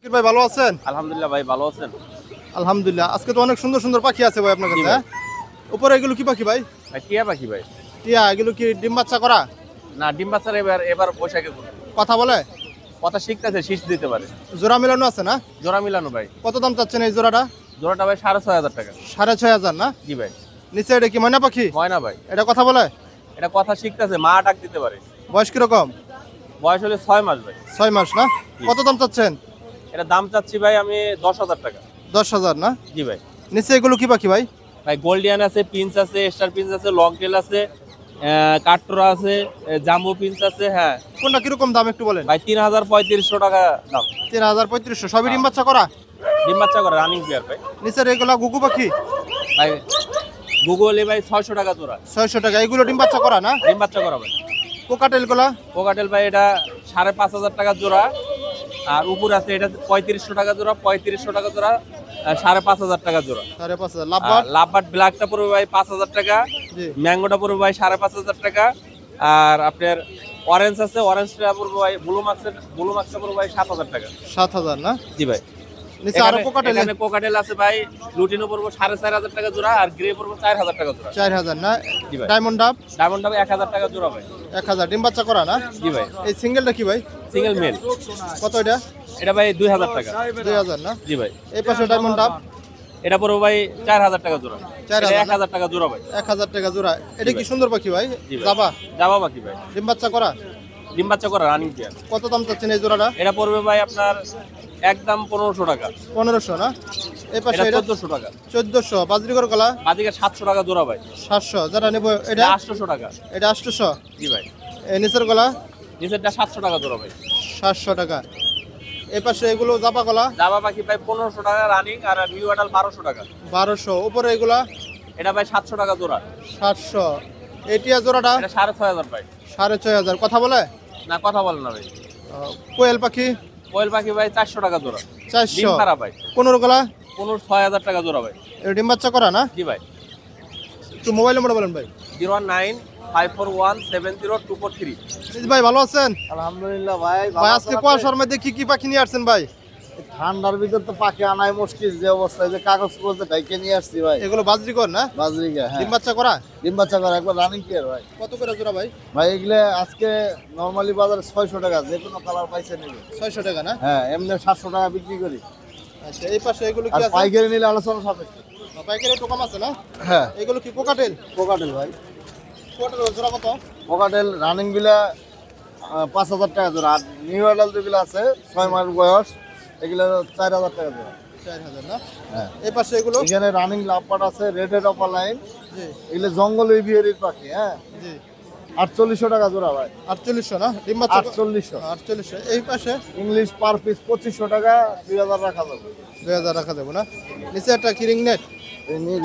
ভাই ভালো আছেন? আলহামদুলিল্লাহ ভাই, ভালো আছেন? আলহামদুলিল্লাহ। আজকে তো অনেক সুন্দর সুন্দর পাখি আছে ভাই আপনার কাছে, হ্যাঁ? উপরে এগুলো কি পাখি ভাই? ভাই টিয়া পাখি ভাই। টিয়া, এগুলো কি ডিম বাচ্চা করা? না, ডিম বাচ্চার এবার বৈশাখে করবে। কথা বলে? কথা শিখতেছে, শীষ দিতে পারে। জোড়া মিলানো আছে না? জোড়া মিলানো ভাই। কত দাম চাচ্ছেন এই জোড়াটা? জোড়াটা ভাই 6,500 টাকা। 6,500 না? জি ভাই। নিচে এটা কি ময়না পাখি? ময়না ভাই। এটা কথা বলে? এটা কথা শিখতেছে, মা ডাক দিতে পারে। বয়স কিরকম? বয়স হলে 6 মাস ভাই। 6 মাস না? কত দাম চাচ্ছেন? এটা দাম চাচ্ছি ভাই আমি 10,000 টাকা। 10,000 না? জি ভাই। নিচে এগুলো কি পাখি ভাই? ভাই গোল্ডিয়ান আছে, পিঞ্চ আছে, স্টার পিঞ্চ আছে, লং টেল আছে, কাটরা আছে, জাম্বো পিঞ্চ আছে। হ্যাঁ কোনটা কিরকম দাম একটু বলেন? ভাই 3,3500 টাকা দাম। 3,3500 সবই ডিম বাচ্চা করা? ডিম বাচ্চা করে রানিং পেয়ার ভাই। নিচের এগুলা গুগু পাখি? ভাই গুগলে ভাই 600 টাকা জোড়া। 600 টাকা। এগুলো ডিম বাচ্চা করা না? ডিম বাচ্চা করা ভাই। কোকাটেল গুলা? কোকাটেল ভাই এটা 5,500 টাকা জোড়া। আর উপর আছে এটা 3500 টাকা জোড়া, 3500 টাকা জোড়া, 5,500 টাকা জোড়া। 5,500। লাভবার্ড? লাভবার্ড ব্ল্যাকটা পড়বে ভাই 5,000 টাকা। জি। ম্যাঙ্গোটা পড়বে ভাই 5,500 টাকা। আর আপনার অরেঞ্জ আছে, অরেঞ্জটা পড়বে ভাই, ব্লু মাক্সটা পড়বে ভাই 7,000 টাকা। 7,000 না? জি ভাই। নিচে আরো কোকাটেল? এখানে কোকাটেল আছে ভাই, লুটিনো পড়বে 4,500 টাকা জোড়া, আর গ্রে পড়বে 4,000 টাকা জোড়া। 4,000 না? জি ভাই। ডায়মন্ড ডাব? ডায়মন্ড ডাব 1,000 টাকা জোড়া ভাই। 1,000 ডিম বাচ্চা করা না? জি ভাই। এই সিঙ্গেলটা কি ভাই? Single male. কত এটা? এটা ভাই 2,000 টাকা। 2,000 না? জি ভাই। এই পাশে ডায়মন্ড ডাব? এটা পড়বে ভাই 4,000 টাকা জোড়া। 4,000 এটা 1,000 টাকা জোড়া ভাই। 1,000 টাকা জোড়া। এটা কি সুন্দর পাখি ভাই? জি ভাই। জাবা? জাবা বাকি ভাই। ডিম বাচ্চা করা? ডিম বাচ্চা করা রানিং পেয়ার। কত দাম চাচ্ছেন এই জোড়াটা? এটা পড়বে ভাই আপনার একদম 1,500 টাকা। 1,500 না? এই পাশে এটা এটা 1,400 টাকা। 1,400। বাজরিকর কলা? বাদিকে 700 টাকা জোড়া ভাই। 700। যারা নেব এটা এটা? 800 টাকা। এটা 800। জি ভাই। এই নিচের কলা? নিচেরটা 700 টাকা জোড়া ভাই। 700 টাকা। এই পাশে এগুলো জাবা কলা? জাবা বাকি ভাই 1,500 টাকা রানিং, আর নিউ অ্যাডাল 1,200 টাকা। 1200। উপরে এগুলা? এটা ভাই 700 টাকা জোড়া। 700। এটিয়া জোড়াটা? এটা 6,500 ভাই। 6,500। কথা বলে? না, কথা বলে না ভাই। কোয়েল পাখি? কোয়েল পাখি ভাই 400 টাকা জোড়া। 400। ডিম পাড়া ভাই। 15 কলা? 6,000 টাকা জোড়া ভাই। এটা ডিম বাচ্চা করা না? জি ভাই। একটু মোবাইল নাম্বার বলেন ভাই। 01954170243। ভাই ভালো আছেন? আলহামদুলিল্লাহ ভাই। ভাই আজকে কুয়াশার মধ্যে কি কি পাখি নিয়ে আসছেন ভাই? ঠান্ডার ভিতর তো পাখি আনাই মুশকিল, যে অবস্থায় যে কাগজ করতে ঢাইকে নিয়ে আসছি ভাই। এগুলো বাজরিকর না? বাজরিকা, হ্যাঁ। ডিম বাচ্চা করা? ডিম বাচ্চা করে একবার রানিং পেয়ার ভাই। কত করে জোড়া ভাই? ভাই এগুলো আজকে নরমালি বাজারে 600 টাকা, যে কোনো কালার পাইছে নেবে। 600 টাকা না? হ্যাঁ, এমনি 700 টাকা বিক্রি করি। আচ্ছা, এই পাশে এগুলো আর কি আছে? পাইকারি নিলে আলোচনা সাপেক্ষে। পাইকারি একটু কম আছে না? হ্যাঁ। এগুলো কি কোকাটেল? কোকাটেল ভাই। কোকাটেল জোড়া কত? কোকাটেল রানিং বিলা 5,000 টাকা জোড়া। আর নিউ অ্যাডাল যেগুলো আছে 6 মাস বয়স, এগুলো 4,000 টাকা জোড়া। 4,000 না? হ্যাঁ। এই পাশে এগুলো? এখানে রানিং লাভবার্ড আছে, রেডেড অপার লাইন। জি এগুলো জঙ্গল এভিয়ারির পাখি। হ্যাঁ, জি। 4,800 টাকা জোড়া ভাই। 4,800 না? ডিম বাচ্চা? 4,800। 4,800। এই পাশে? ইংলিশ পার পিস 2,500 টাকা, 2,000 রাখা যাবে। 2,000 রাখা যাবে না? নিচে একটা কি রিং নেট?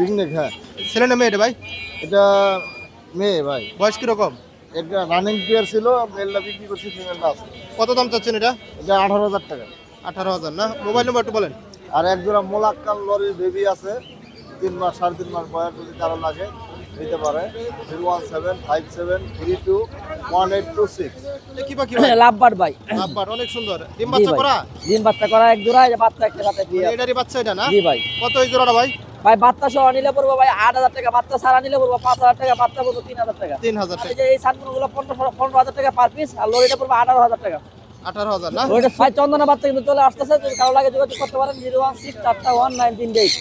রিংনেক, হ্যাঁ। ছেলে না মেয়ে এটা ভাই? এটা মেয়ে ভাই। বয়স কিরকম? এটা রানিং পেয়ার ছিল, মেলটা বিক্রি করছি, ফিমেলটা আছে। কত দাম চাচ্ছেন এটা? এটা 18,000 টাকা। 18,000 না? মোবাইল নাম্বার একটু বলেন। আর এক জোড়া মোলাক্কাল লরির বেবি আছে, 3 মাস 3.5 মাস বয়স, যদি কারো লাগে নিতে পারে। 01757321826। কি পাখি ভাই? লাভবার্ড ভাই। লাভবার্ড অনেক সুন্দর। ডিম জি বাচ্চা ভাই। করা? ডিম বাচ্চা করা এক জোড়া, এই যে বাচ্চা একটা সাথে দিয়ে। এটারই বাচ্চা এটা না? জি ভাই। কত এই জোড়াটা ভাই? ভাই বাচ্চা সহ নিলে পড়বো ভাই 8,000 টাকা, বাচ্চা সারা নিলে পড়বো 5,000 টাকা, বাচ্চা পড়বো 3,000 টাকা। 3,000 আর টাকা। এই যে এই সানগুলো 15,000 টাকা পার পিস, আর লরিটা পড়বো 18,000 টাকা। 18,000 না? লরিটা 6 চন্দনা বাচ্চা কিন্তু চলে আসতেছে, যদি কারো লাগে যোগাযোগ করতে পারেন 016419338।